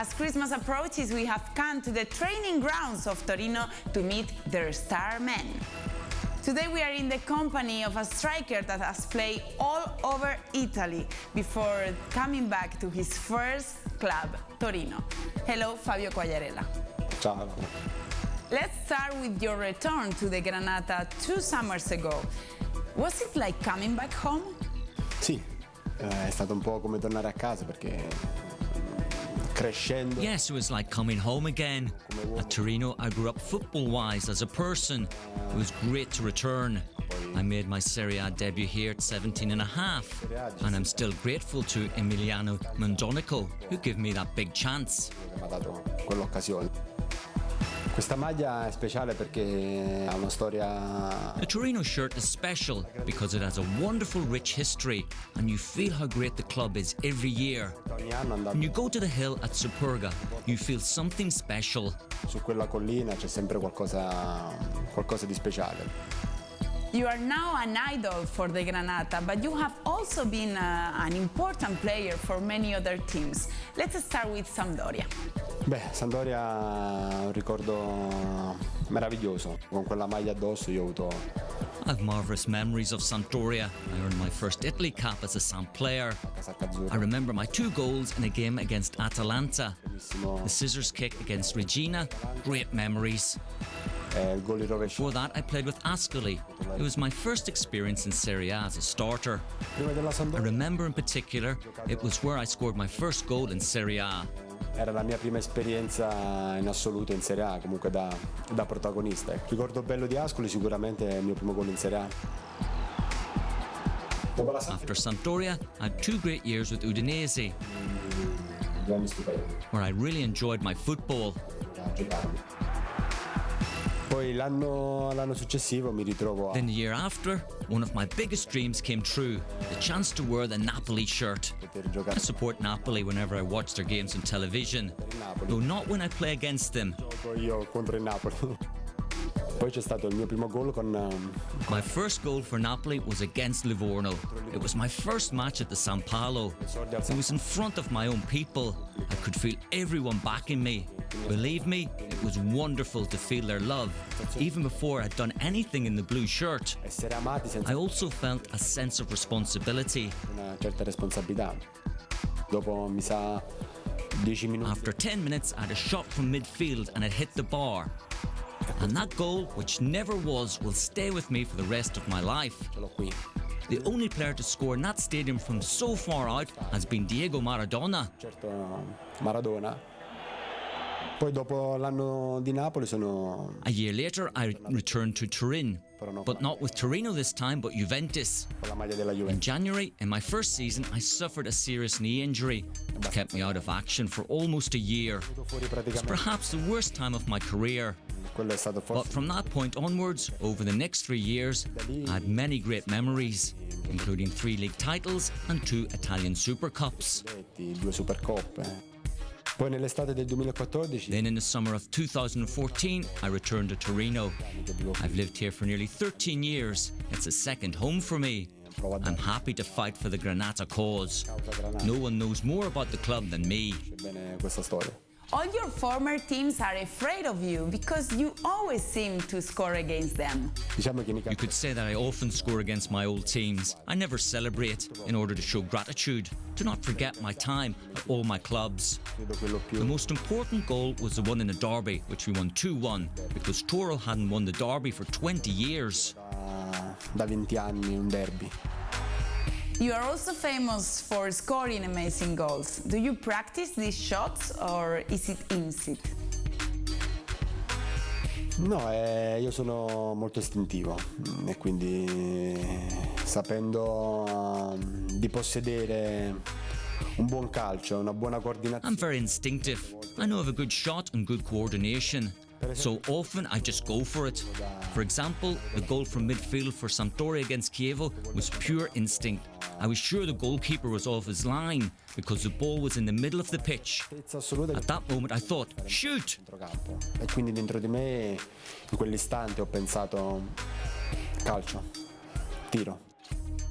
As Christmas approaches, we have come to the training grounds of Torino to meet their star men. Today we are in the company of a striker that has played all over Italy before coming back to his first club, Torino. Hello, Fabio Quagliarella. Ciao. Let's start with your return to the Granata 2 summers ago. Was it like coming back home? Sì, è stato un po' come tornare a casa perché crescendo. Yes, it was like coming home again. At Torino, I grew up football-wise as a person. It was great to return. I made my Serie A debut here at 17 and a half, and I'm still grateful to Emiliano Mondonico, who gave me that big chance. Mi ha dato quell'occasione. Questa maglia è speciale perché ha una storia. The Torino shirt is special because it has a wonderful, rich history, and you feel how great the club is every year. When you go to the hill at Superga, you feel something special. Su quella collina c'è sempre qualcosa di speciale. You are now an idol for the Granata, but you have also been an important player for many other teams. Let's start with Sampdoria. Beh, Sampdoria è un ricordo meraviglioso. Con quella maglia addosso io ho avuto. I have marvellous memories of Sampdoria. I earned my first Italy cap as a Samp player. I remember my 2 goals in a game against Atalanta. The scissors kick against Regina. Great memories. Before that, I played with Ascoli. It was my first experience in Serie A as a starter. I remember in particular, it was where I scored my first goal in Serie A. Era la mia prima esperienza in assoluto in Serie A, comunque da protagonista. Ricordo bello di Ascoli sicuramente è il mio primo gol in Serie A. After Sampdoria, I had 2 great years with Udinese, where I really enjoyed my football. Poi l'anno successivo mi ritrovo Then the year after, one of my biggest dreams came true, the chance to wear the Napoli shirt. I support Napoli whenever I watch their games on television, though not when I play against them. Io contro il Napoli. Poi c'è stato il mio primo gol con. My first goal for Napoli was against Livorno. It was my first match at the San Paolo. It was in front of my own people. I could feel everyone backing me. Believe me, it was wonderful to feel their love, even before I'd done anything in the blue shirt. I also felt a sense of responsibility. Una certa responsabilità. Dopo mi sa 10 minuti. After 10 minutes, I had a shot from midfield and it hit the bar. And that goal, which never was, will stay with me for the rest of my life. The only player to score in that stadium from so far out has been Diego Maradona. Certo, Maradona. Poi dopo l'anno di Napoli sono. A year later, I returned to Turin, but not with Torino this time, but Juventus. Con la maglia della Juventus. In January, in my first season, I suffered a serious knee injury. It kept me out of action for almost a year. It was perhaps the worst time of my career. But from that point onwards, over the next 3 years, I had many great memories, including 3 league titles and 2 Italian Super Cups. 2 Supercoppe. Poi nell'estate del 2014. Then in the summer of 2014, I returned to Torino. I've lived here for nearly 13 years. It's a second home for me. I'm happy to fight for the Granata cause. No one knows more about the club than me. All your former teams are afraid of you because you always seem to score against them. You could say that I often score against my old teams. I never celebrate in order to show gratitude, to not forget my time at all my clubs. The most important goal was the one in the derby, which we won 2-1, because Toro hadn't won the derby for 20 years. Da 20 anni un derby. You are also famous for scoring amazing goals. Do you practice these shots or is it instinct? No, io sono molto istintivo e quindi sapendo di possedere un buon calcio, una buona coordinazione. I'm very instinctive. I know of a good shot and good coordination. So often I just go for it. For example, the goal from midfield for Sampdoria against Chievo was pure instinct. I was sure the goalkeeper was off his line because the ball was in the middle of the pitch. At that moment I thought, shoot! E quindi dentro di me in quell'istante ho pensato calcio, tiro.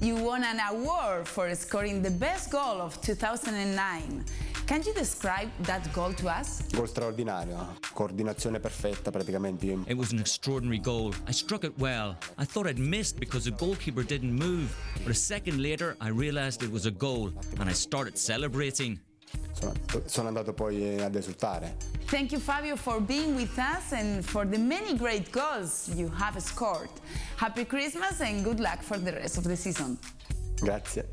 You won an award for scoring the best goal of 2009. Can you describe that goal to us? Gol straordinario, coordinazione perfetta praticamente. It was an extraordinary goal. I struck it well. I thought I'd missed because the goalkeeper didn't move, but a second later I realised it was a goal and I started celebrating. Sono andato poi ad esultare. Thank you, Fabio, for being with us and for the many great goals you have scored. Happy Christmas and good luck for the rest of the season. Grazie.